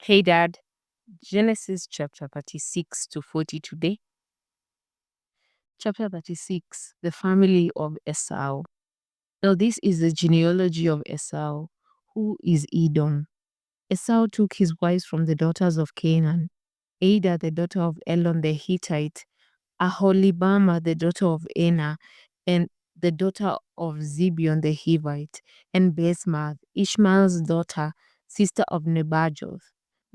Hey Dad, Genesis chapter 36 to 40 today. Chapter 36, the family of Esau. Now, this is the genealogy of Esau, who is Edom. Esau took his wives from the daughters of Canaan, Ada, the daughter of Elon the Hittite, Aholibama, the daughter of Anah, and the daughter of Zibeon the Hivite, and Basemath, Ishmael's daughter, sister of Nebajoth.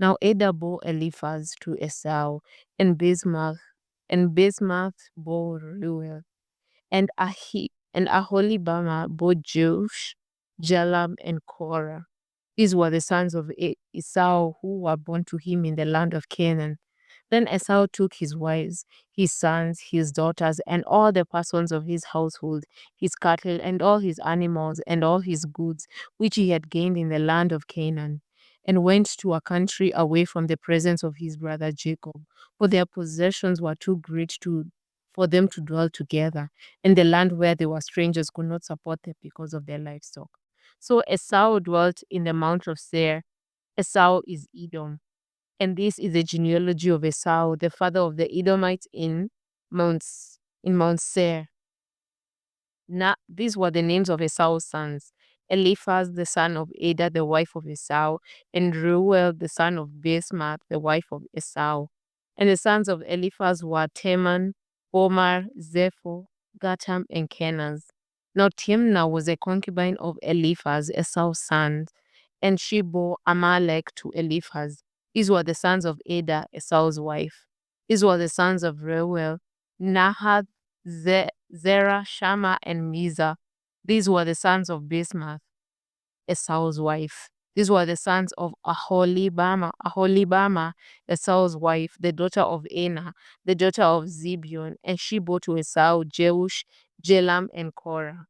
Now Ada bore Eliphaz to Esau, and Basemath bore Reuel, and Aholibama bore Jeush, Jalam, and Korah. These were the sons of Esau who were born to him in the land of Canaan. Then Esau took his wives, his sons, his daughters, and all the persons of his household, his cattle, and all his animals, and all his goods, which he had gained in the land of Canaan, and went to a country away from the presence of his brother Jacob, for their possessions were too great for them to dwell together, and the land where they were strangers could not support them because of their livestock. So Esau dwelt in the Mount of Seir. Esau is Edom. And this is the genealogy of Esau, the father of the Edomites Mount, in Mount Seir. Now, these were the names of Esau's sons: Eliphaz, the son of Ada, the wife of Esau, and Reuel, the son of Basemath, the wife of Esau. And the sons of Eliphaz were Teman, Omar, Zepho, Gatam, and Kenaz. Now Timnah was a concubine of Eliphaz, Esau's son, and she bore Amalek to Eliphaz. These were the sons of Ada, Esau's wife. These were the sons of Reuel, Nahath, Zerah, Shammah, and Mizah. These were the sons of Basemath, Esau's wife. These were the sons of Aholibama, Esau's wife, the daughter of Anah, the daughter of Zibeon, and she bore to Esau Jeush, Jalam, and Korah.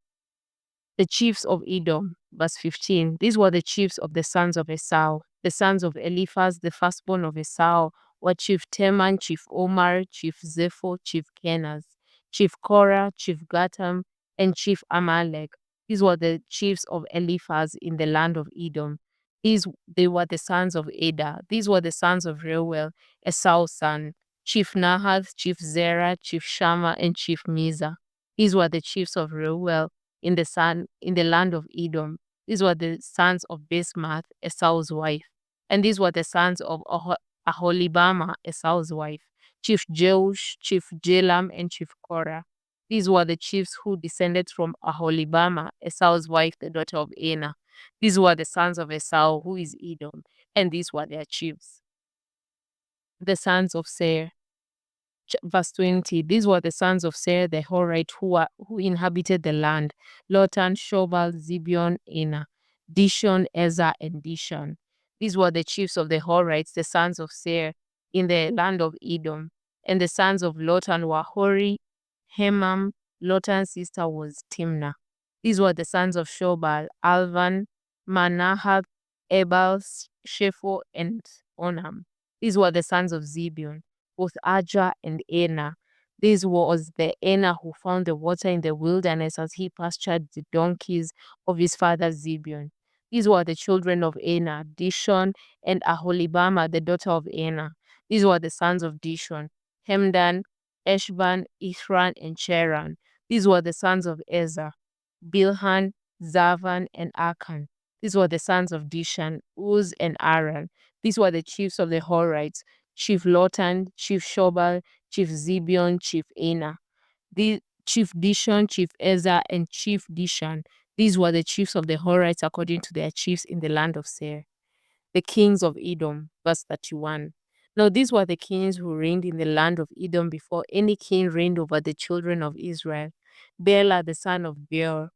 The chiefs of Edom, verse 15. These were the chiefs of the sons of Esau. The sons of Eliphaz, the firstborn of Esau, were Chief Teman, Chief Omar, Chief Zepho, Chief Kenaz, Chief Korah, Chief Gatam, and Chief Amalek. These were the chiefs of Eliphaz in the land of Edom. They were the sons of Ada. These were the sons of Reuel, Esau's son, Chief Nahath, Chief Zerah, Chief Shammah, and Chief Mizah. These were the chiefs of Reuel in the land of Edom. These were the sons of Basemath, Esau's wife. And these were the sons of Aholibama, Esau's wife, Chief Jeush, Chief Jalam, and Chief Korah. These were the chiefs who descended from Aholibama, Esau's wife, the daughter of Anah. These were the sons of Esau, who is Edom, and these were their chiefs. The sons of Seir. Verse 20, these were the sons of Seir the Horite who inhabited the land: Lotan, Shobal, Zibeon, Anah, Dishon, Ezer, and Dishon. These were the chiefs of the Horites, the sons of Seir, in the land of Edom. And the sons of Lotan were Hori, Hemam. Lotan's sister was Timnah. These were the sons of Shobal: Alvan, Manahath, Ebal, Shepho, and Onam. These were the sons of Zibeon, both Ajah and Anah. This was the Anah who found the water in the wilderness as he pastured the donkeys of his father Zibeon. These were the children of Anah, Dishon, and Aholibama, the daughter of Anah. These were the sons of Dishon: Hemdan, Eshban, Ithran, and Cheran. These were the sons of Ezer: Bilhan, Zavan, and Akan. These were the sons of Dishan, Uz, and Aran. These were the chiefs of the Horites: Chief Lotan, Chief Shobal, Chief Zibeon, Chief Anah. The Chief Dishon, Chief Ezer, and Chief Dishan. These were the chiefs of the Horites according to their chiefs in the land of Seir. The kings of Edom, verse 31. Now these were the kings who reigned in the land of Edom before any king reigned over the children of Israel. Bela, the son of Beor,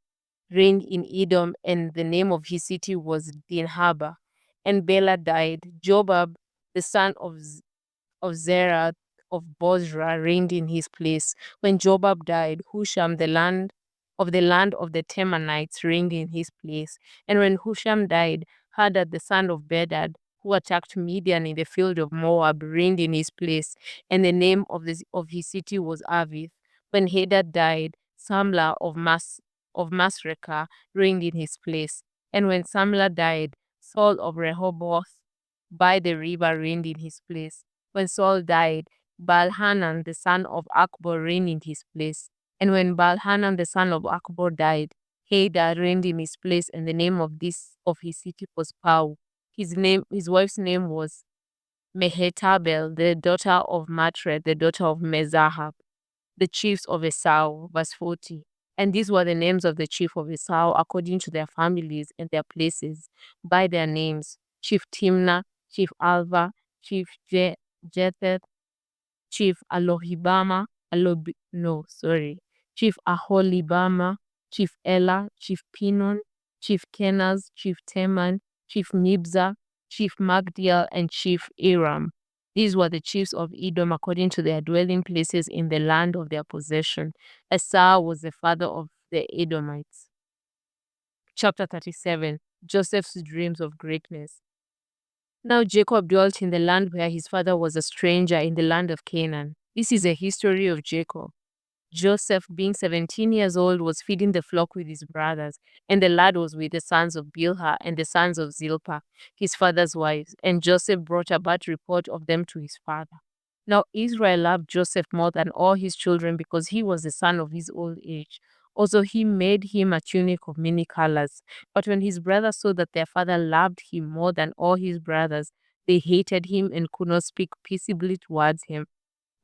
reigned in Edom, and the name of his city was Dinhaba. And Bela died. Jobab, the son of Zerah of Bozrah, reigned in his place. When Jobab died, Husham, the land of the Temanites, reigned in his place. And when Husham died, Hadad, the son of Bedad, who attacked Midian in the field of Moab, reigned in his place. And the name of his city was Avith. When Hadad died, Samlah of Masrekah reigned in his place. And when Samlah died, Saul of Rehoboth by the river reigned in his place. When Saul died, Baal-Hanan the son of Akbor reigned in his place. And when Baal-Hanan the son of Akbor died, Hadad reigned in his place, and the name of his city was Pau. His wife's name was Mehetabel, the daughter of Matred, the daughter of Mezahab, the chiefs of Esau. Verse 40. And these were the names of the chief of Esau according to their families and their places, by their names: Chief Timnah, Chief Alva, Chief Jetheth, Chief Chief Aholibama, Chief Ella, Chief Pinon, Chief Kenaz, Chief Teman, Chief Mibzah, Chief Magdiel, and Chief Aram. These were the chiefs of Edom according to their dwelling places in the land of their possession. Esau was the father of the Edomites. Chapter 37. Joseph's dreams of greatness. Now Jacob dwelt in the land where his father was a stranger, in the land of Canaan. This is a history of Jacob. Joseph, being 17 years old, was feeding the flock with his brothers, and the lad was with the sons of Bilhah and the sons of Zilpah, his father's wives, and Joseph brought a bad report of them to his father. Now Israel loved Joseph more than all his children because he was the son of his old age. Also he made him a tunic of many colors. But when his brothers saw that their father loved him more than all his brothers, they hated him and could not speak peaceably towards him.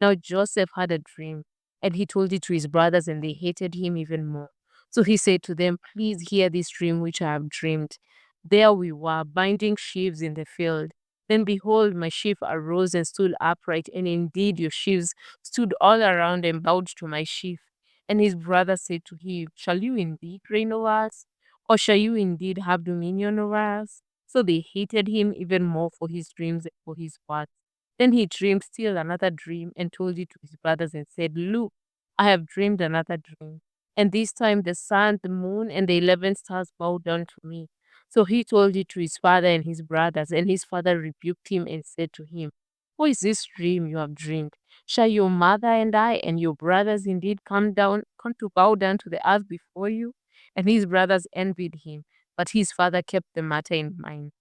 Now Joseph had a dream, and he told it to his brothers, and they hated him even more. So he said to them, "Please hear this dream which I have dreamed. There we were, binding sheaves in the field. Then behold, my sheaf arose and stood upright, and indeed your sheaves stood all around and bowed to my sheaf." And his brothers said to him, "Shall you indeed reign over us? Or shall you indeed have dominion over us?" So they hated him even more for his dreams and for his words. Then he dreamed still another dream and told it to his brothers and said, "Look, I have dreamed another dream. And this time the sun, the moon, and the 11 stars bowed down to me." So he told it to his father and his brothers, and his father rebuked him and said to him, "What is this dream you have dreamed? Shall your mother and I and your brothers indeed come to bow down to the earth before you?" And his brothers envied him, but his father kept the matter in mind.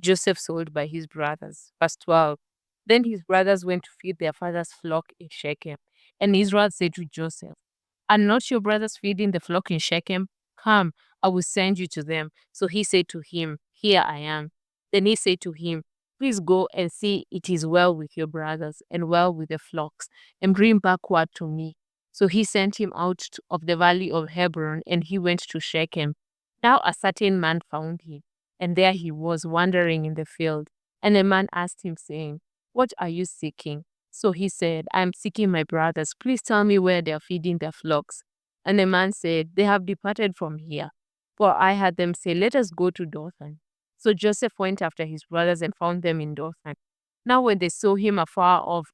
Joseph sold by his brothers. Verse 12. Then his brothers went to feed their father's flock in Shechem. And Israel said to Joseph, "Are not your brothers feeding the flock in Shechem? Come, I will send you to them." So he said to him, "Here I am." Then he said to him, "Please go and see it is well with your brothers and well with the flocks, and bring back word to me." So he sent him out of the valley of Hebron, and he went to Shechem. Now a certain man found him, and there he was wandering in the field. And a man asked him, saying, "What are you seeking?" So he said, "I am seeking my brothers. Please tell me where they are feeding their flocks." And the man said, "They have departed from here. For I heard them say, 'Let us go to Dothan.'" So Joseph went after his brothers and found them in Dothan. Now when they saw him afar off,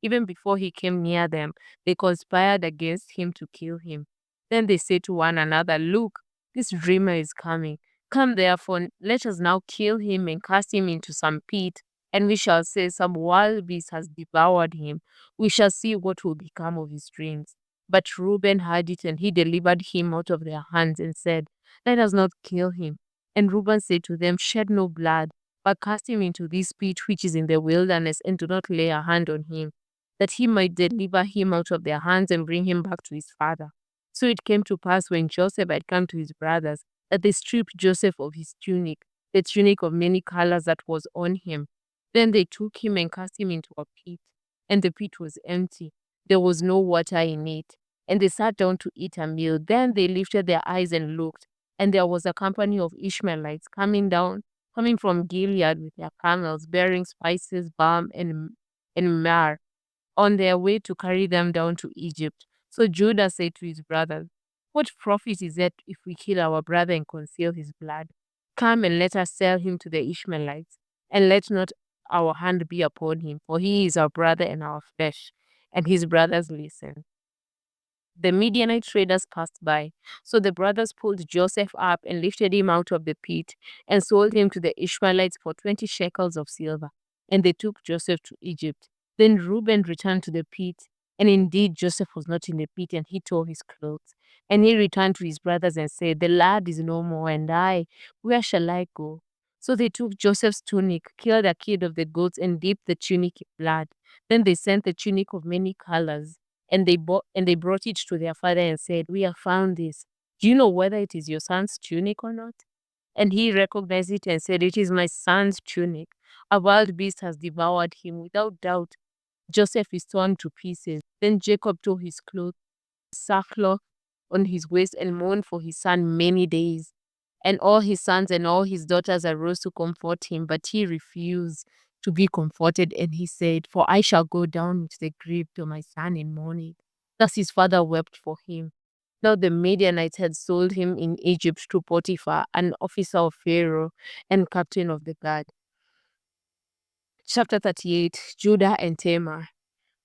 even before he came near them, they conspired against him to kill him. Then they said to one another, "Look, this dreamer is coming. Come therefore, let us now kill him and cast him into some pit, and we shall say, 'Some wild beast has devoured him.' We shall see what will become of his dreams." But Reuben heard it, and he delivered him out of their hands and said, "Let us not kill him." And Reuben said to them, "Shed no blood, but cast him into this pit which is in the wilderness, and do not lay a hand on him, that he might deliver him out of their hands and bring him back to his father." So it came to pass, when Joseph had come to his brothers, that they stripped Joseph of his tunic, the tunic of many colors that was on him. Then they took him and cast him into a pit, and the pit was empty. There was no water in it. And they sat down to eat a meal. Then they lifted their eyes and looked, and there was a company of Ishmaelites coming from Gilead with their camels, bearing spices, balm, and myrrh, on their way to carry them down to Egypt. So Judah said to his brothers, "What profit is it if we kill our brother and conceal his blood? Come and let us sell him to the Ishmaelites, and let not our hand be upon him, for he is our brother and our flesh." And his brothers listened. The Midianite traders passed by. So the brothers pulled Joseph up and lifted him out of the pit and sold him to the Ishmaelites for 20 shekels of silver. And they took Joseph to Egypt. Then Reuben returned to the pit. And indeed, Joseph was not in the pit, and he tore his clothes. And he returned to his brothers and said, "The lad is no more, and I, where shall I go?" So they took Joseph's tunic, killed a kid of the goats, and dipped the tunic in blood. Then they sent the tunic of many colors, and they brought it to their father and said, "We have found this. Do you know whether it is your son's tunic or not?" And he recognized it and said, "It is my son's tunic. A wild beast has devoured him. Without doubt, Joseph is torn to pieces." Then Jacob tore his clothes, sackcloth on his waist, and mourned for his son many days. And all his sons and all his daughters arose to comfort him, but he refused to be comforted. And he said, "For I shall go down to the grave to my son in mourning." Thus his father wept for him. Now the Midianites had sold him in Egypt to Potiphar, an officer of Pharaoh and captain of the guard. Chapter 38, Judah and Tamar.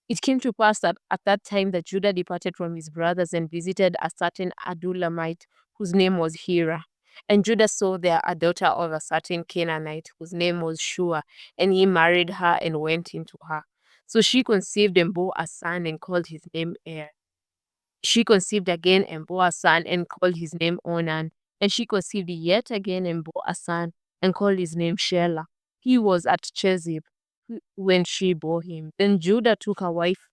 It came to pass that at that time that Judah departed from his brothers and visited a certain Adulamite whose name was Hira. And Judah saw there a daughter of a certain Canaanite whose name was Shua, and he married her and went into her. So she conceived and bore a son and called his name Er. She conceived again and bore a son and called his name Onan. And she conceived yet again and bore a son and called his name Shelah. He was at Chezib when she bore him. Then Judah took a wife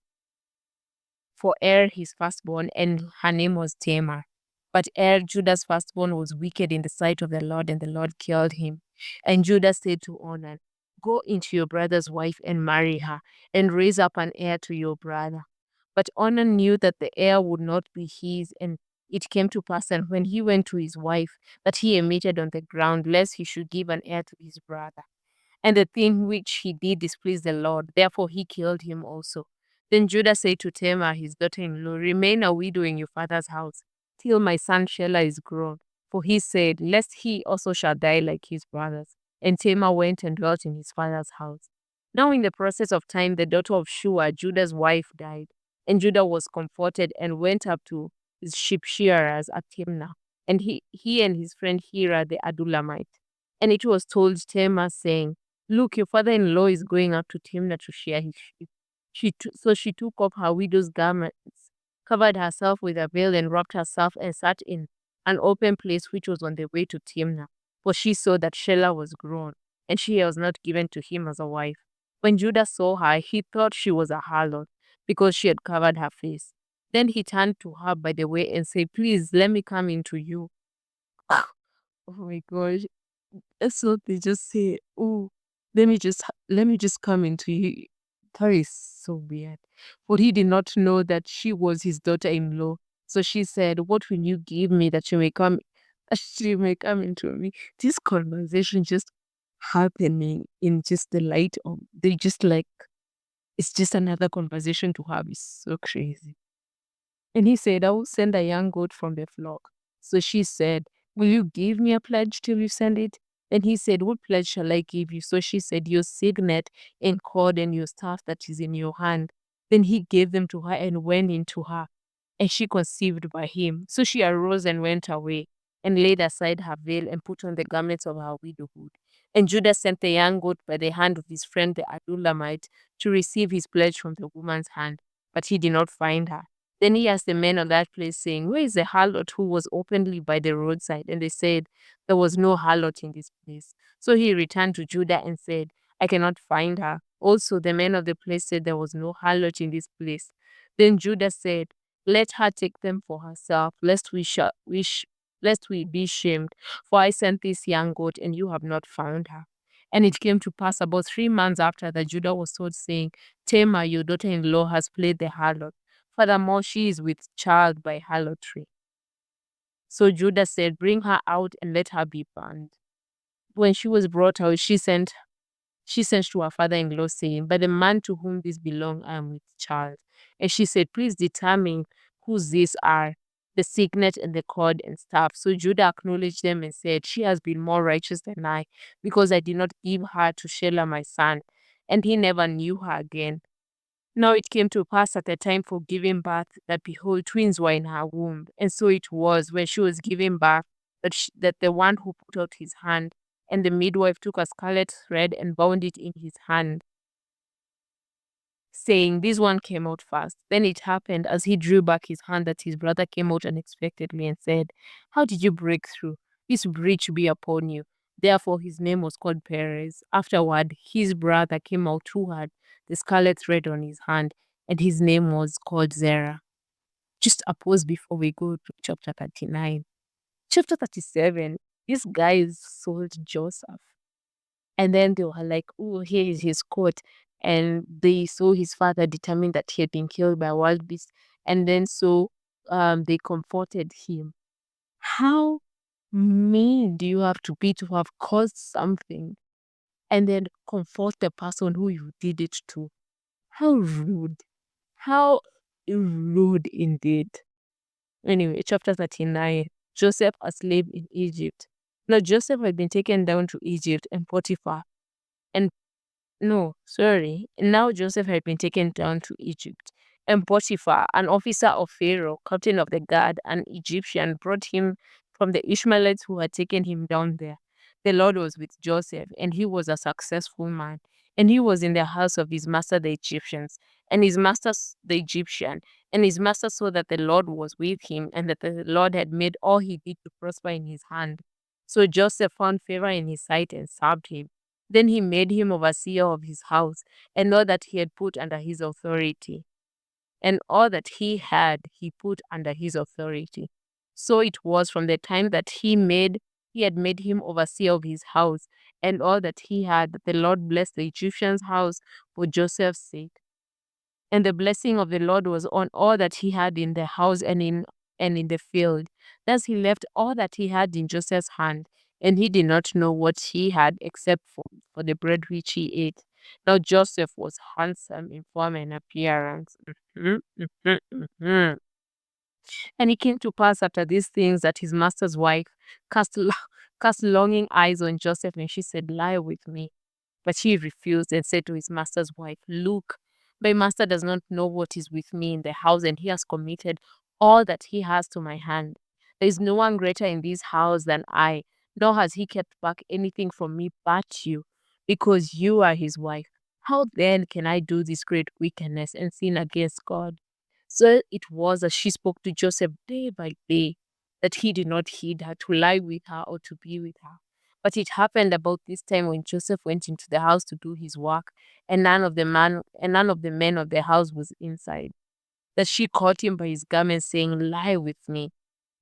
for Er his firstborn, and her name was Tamar. But Er, Judah's firstborn, was wicked in the sight of the Lord, and the Lord killed him. And Judah said to Onan, "Go into your brother's wife and marry her, and raise up an heir to your brother." But Onan knew that the heir would not be his, and it came to pass, and when he went to his wife, that he emitted on the ground, lest he should give an heir to his brother. And the thing which he did displeased the Lord, therefore he killed him also. Then Judah said to Tamar, his daughter-in-law, "Remain a widow in your father's house, till my son Shelah is grown." For he said, "Lest he also shall die like his brothers." And Tamar went and dwelt in his father's house. Now in the process of time, the daughter of Shua, Judah's wife, died. And Judah was comforted and went up to his sheep shearers at Timnah. And he and his friend Hira the Adulamite. And it was told Tamar, saying, "Look, your father-in-law is going up to Timnah to shear his sheep." So she took off her widow's garments, covered herself with a veil, and wrapped herself, and sat in an open place which was on the way to Timnah. For she saw that Shelah was grown, and she was not given to him as a wife. When Judah saw her, he thought she was a harlot, because she had covered her face. Then he turned to her by the way and said, "Please, let me come into you." Oh my gosh. That's what they just say. Oh, let me just come into you. That is so weird. But he did not know that she was his daughter-in-law. So she said, "What will you give me that she may come into me?" This conversation just happening in just the light of they just like it's just another conversation to have. It's so crazy. And he said, "I will send a young goat from the flock." So she said, "Will you give me a pledge till you send it?" And he said, "What pledge shall I give you?" So she said, "Your signet and cord and your staff that is in your hand." Then he gave them to her and went into her, and she conceived by him. So she arose and went away, and laid aside her veil, and put on the garments of her widowhood. And Judah sent the young goat by the hand of his friend the Adulamite to receive his pledge from the woman's hand, but he did not find her. Then he asked the men of that place, saying, "Where is the harlot who was openly by the roadside?" And they said, "There was no harlot in this place." So he returned to Judah and said, "I cannot find her." Also the men of the place said, "There was no harlot in this place." Then Judah said, "Let her take them for herself, lest we be shamed. For I sent this young goat, and you have not found her." And it came to pass about 3 months after that Judah was told, saying, "Tamar, your daughter-in-law, has played the harlot. Furthermore, she is with child by harlotry." So Judah said, "Bring her out and let her be burned." When she was brought out, she sent to her father-in-law, saying, "By the man to whom this belongs, I am with child." And she said, "Please determine whose these are, the signet and the cord and staff." So Judah acknowledged them and said, "She has been more righteous than I, because I did not give her to Shelah my son." And he never knew her again. Now it came to pass at the time for giving birth that, behold, twins were in her womb. And so it was, when she was giving birth, that the one who put out his hand, and the midwife took a scarlet thread and bound it in his hand, saying, "This one came out first." Then it happened, as he drew back his hand, that his brother came out unexpectedly and said, "How did you break through? This breach be upon you." Therefore, his name was called Perez. Afterward, his brother came out who had the scarlet thread on his hand, and his name was called Zerah. Just a pause before we go to chapter 39. Chapter 37, these guys sold Joseph. And then they were like, oh, here is his coat. And they saw his father determined that he had been killed by a wild beast. And then they comforted him. How mean do you have to be to have caused something and then comfort the person who you did it to? How rude. How rude indeed. Anyway, chapter 39, Joseph a slave in Egypt. Now Joseph had been taken down to Egypt, and Potiphar, and no, sorry. Now Joseph had been taken down to Egypt, and Potiphar, an officer of Pharaoh, captain of the guard, an Egyptian, brought him from the Ishmaelites who had taken him down there. The Lord was with Joseph, and he was a successful man. And he was in the house of his master the Egyptians, and his master the Egyptian. And his master saw that the Lord was with him, and that the Lord had made all he did to prosper in his hand. So Joseph found favor in his sight and served him. Then he made him overseer of his house, and all that he had put under his authority. And all that he had, he put under his authority. So it was from the time that he had made him overseer of his house, and all that he had, that the Lord blessed the Egyptian's house for Joseph's sake. And the blessing of the Lord was on all that he had in the house and in the field. Thus he left all that he had in Joseph's hand, and he did not know what he had except for the bread which he ate. Now Joseph was handsome in form and appearance. And it came to pass after these things that his master's wife cast longing eyes on Joseph, and she said, lie with me. But he refused and said to his master's wife, look, my master does not know what is with me in the house, and he has committed all that he has to my hand. There is no one greater in this house than I, nor has he kept back anything from me but you, because you are his wife. How then can I do this great wickedness and sin against God? So it was as she spoke to Joseph day by day that he did not heed her to lie with her or to be with her. But it happened about this time when Joseph went into the house to do his work, and none of the men of the house was inside, that she caught him by his garment, saying, lie with me.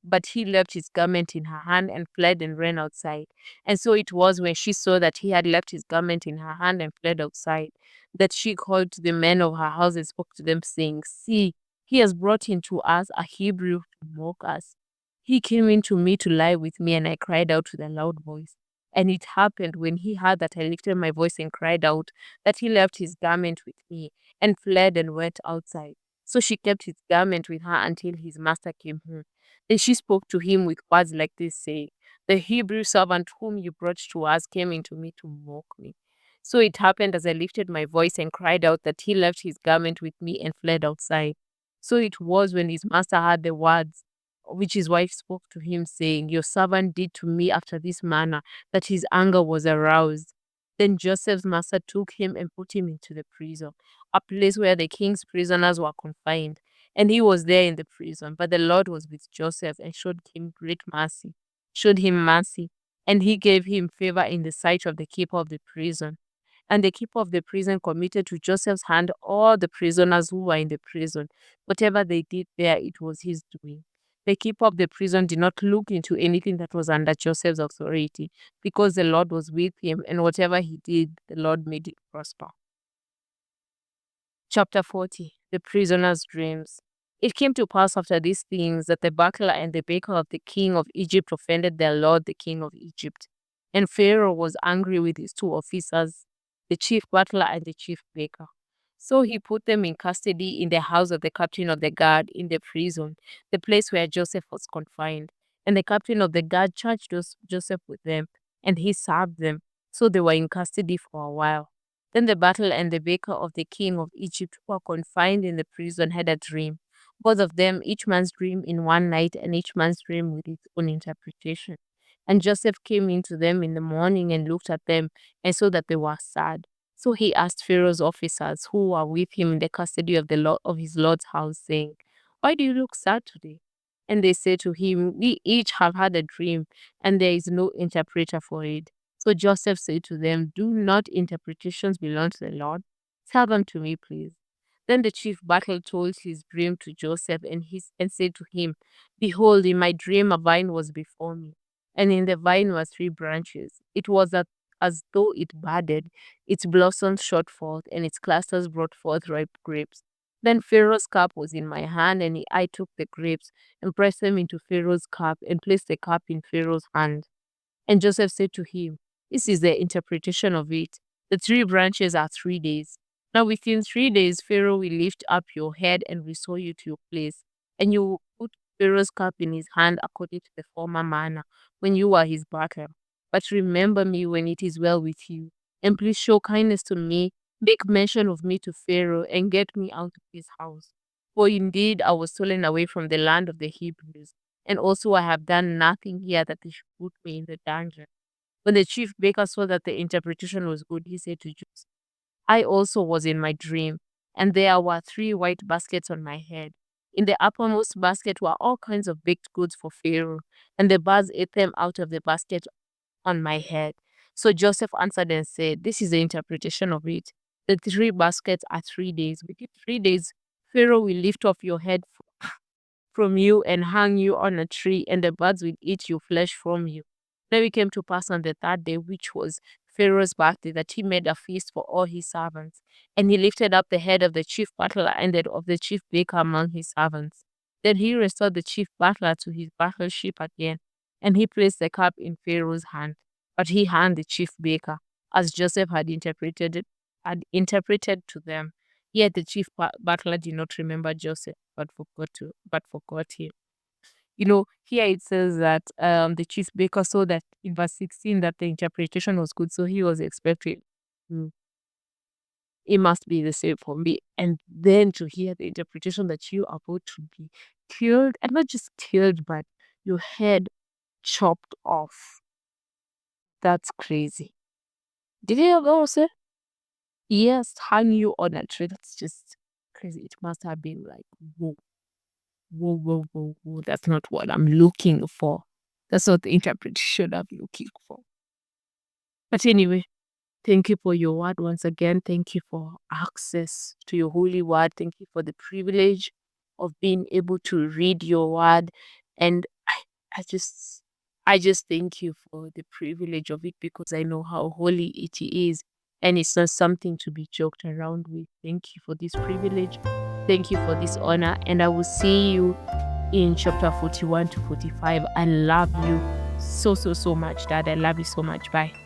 But he left his garment in her hand and fled and ran outside. And so it was when she saw that he had left his garment in her hand and fled outside, that she called to the men of her house and spoke to them, saying, see, he has brought into us a Hebrew to mock us. He came in to me to lie with me, and I cried out with a loud voice. And it happened when he heard that I lifted my voice and cried out, that he left his garment with me and fled and went outside. So she kept his garment with her until his master came home. Then she spoke to him with words like this, saying, the Hebrew servant whom you brought to us came into me to mock me. So it happened as I lifted my voice and cried out that he left his garment with me and fled outside. So it was when his master heard the words which his wife spoke to him, saying, your servant did to me after this manner, that his anger was aroused. Then Joseph's master took him and put him into the prison, a place where the king's prisoners were confined. And he was there in the prison. But the Lord was with Joseph and showed him mercy, and he gave him favor in the sight of the keeper of the prison. And the keeper of the prison committed to Joseph's hand all the prisoners who were in the prison. Whatever they did there, it was his doing. The keeper of the prison did not look into anything that was under Joseph's authority, because the Lord was with him, and whatever he did, the Lord made it prosper. Chapter 40, The Prisoner's Dreams. It came to pass after these things that the butler and the baker of the king of Egypt offended their lord the king of Egypt. And Pharaoh was angry with his two officers, the chief butler and the chief baker. So he put them in custody in the house of the captain of the guard in the prison, the place where Joseph was confined. And the captain of the guard charged Joseph with them, and he served them. So they were in custody for a while. Then the butler and the baker of the king of Egypt, who were confined in the prison, had a dream. Both of them, each man's dream in one night, and each man's dream with its own interpretation. And Joseph came into them in the morning and looked at them, and saw that they were sad. So he asked Pharaoh's officers who were with him in the custody of his lord's house, saying, why do you look sad today? And they said to him, we each have had a dream, and there is no interpreter for it. So Joseph said to them, "Do not interpretations belong to the Lord? Tell them to me, please." Then the chief butler told his dream to Joseph, and said to him, "Behold, in my dream a vine was before me, and in the vine were three branches. It was as though it budded, its blossoms shot forth, and its clusters brought forth ripe grapes. Then Pharaoh's cup was in my hand, and I took the grapes and pressed them into Pharaoh's cup and placed the cup in Pharaoh's hand." And Joseph said to him, "This is the interpretation of it. The three branches are 3 days. Now within 3 days, Pharaoh will lift up your head and restore you to your place. And you will put Pharaoh's cup in his hand according to the former manner when you are his butler. But remember me when it is well with you. And please show kindness to me, make mention of me to Pharaoh, and get me out of his house. For indeed I was stolen away from the land of the Hebrews. And also I have done nothing here that they should put me in the dungeon." When the chief baker saw that the interpretation was good, he said to Joseph, "I also was in my dream, and there were three white baskets on my head. In the uppermost basket were all kinds of baked goods for Pharaoh, and the birds ate them out of the basket on my head." So Joseph answered and said, "This is the interpretation of it. The three baskets are 3 days. Within 3 days, Pharaoh will lift off your head from you and hang you on a tree, and the birds will eat your flesh from you." Then it came to pass on the third day, which was Pharaoh's birthday, that he made a feast for all his servants. And he lifted up the head of the chief butler and that of the chief baker among his servants. Then he restored the chief butler to his butlership again, and he placed the cup in Pharaoh's hand. But he hanged the chief baker, as Joseph had interpreted to them. Yet the chief butler did not remember Joseph, but forgot him. Here it says that the chief baker saw that in verse 16 that the interpretation was good, so he was expecting, "Hmm, it must be the same for me." And then to hear the interpretation that you are about to be killed, and not just killed, but your head chopped off. That's crazy. Did you hear what I said? Yes, hang you on a tree. That's just crazy. It must have been like, whoa, whoa, whoa, whoa, whoa. That's not what I'm looking for. That's not the interpretation I'm looking for. But anyway, thank you for your word once again. Thank you for access to your holy word. Thank you for the privilege of being able to read your word. And I just thank you for the privilege of it, because I know how holy it is. And it's not something to be joked around with. Thank you for this privilege. Thank you for this honor. And I will see you in chapter 41 to 45. I love you so, so, so much, Dad. I love you so much. Bye.